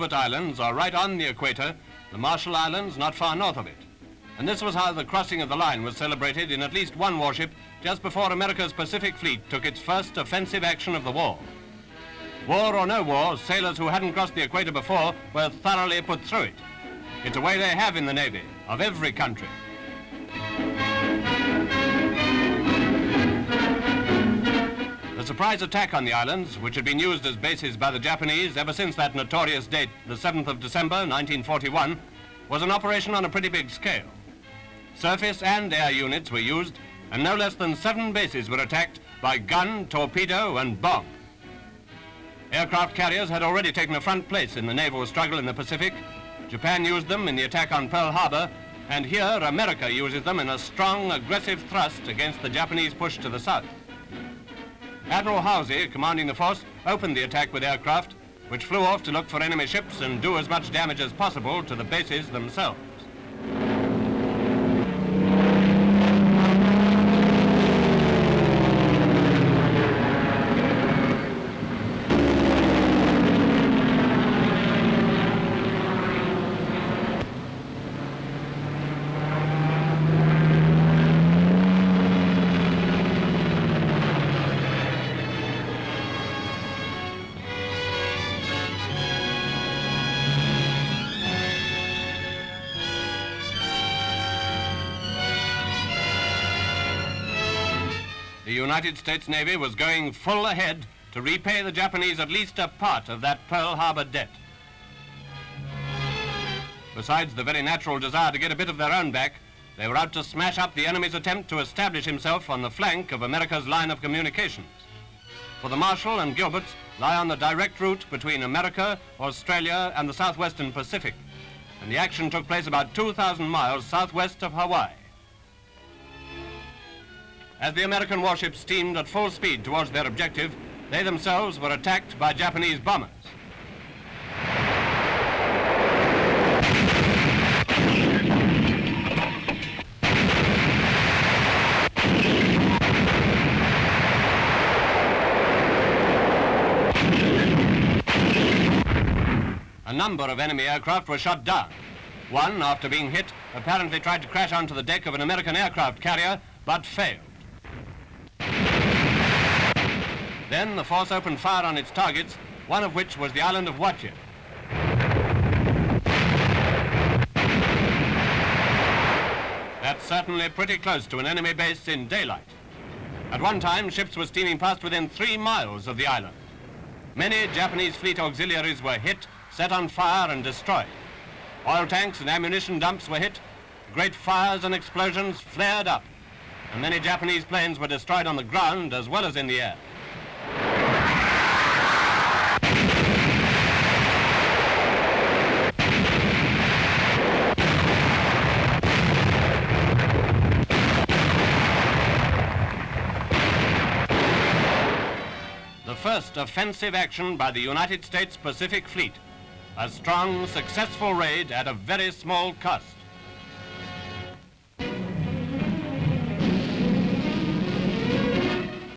Gilbert Islands are right on the equator, the Marshall Islands not far north of it. And this was how the crossing of the line was celebrated in at least one warship just before America's Pacific Fleet took its first offensive action of the war. War or no war, sailors who hadn't crossed the equator before were thoroughly put through it. It's a way they have in the Navy, of every country. The surprise attack on the islands, which had been used as bases by the Japanese ever since that notorious date, the 7th of December, 1941, was an operation on a pretty big scale. Surface and air units were used, and no less than 7 bases were attacked by gun, torpedo, and bomb. Aircraft carriers had already taken a front place in the naval struggle in the Pacific. Japan used them in the attack on Pearl Harbour, and here America uses them in a strong, aggressive thrust against the Japanese push to the south. Admiral Housey, commanding the force, opened the attack with aircraft, which flew off to look for enemy ships and do as much damage as possible to the bases themselves. The United States Navy was going full ahead to repay the Japanese at least a part of that Pearl Harbor debt. Besides the very natural desire to get a bit of their own back, they were out to smash up the enemy's attempt to establish himself on the flank of America's line of communications. For the Marshall and Gilberts lie on the direct route between America, Australia, and the southwestern Pacific, and the action took place about 2,000 miles southwest of Hawaii. As the American warships steamed at full speed towards their objective, they themselves were attacked by Japanese bombers. A number of enemy aircraft were shot down. One, after being hit, apparently tried to crash onto the deck of an American aircraft carrier, but failed. Then the force opened fire on its targets, one of which was the island of Watje. That's certainly pretty close to an enemy base in daylight. At one time, ships were steaming past within 3 miles of the island. Many Japanese fleet auxiliaries were hit, set on fire, and destroyed. Oil tanks and ammunition dumps were hit. Great fires and explosions flared up, and many Japanese planes were destroyed on the ground as well as in the air. The first offensive action by the United States Pacific Fleet. A strong, successful raid at a very small cost.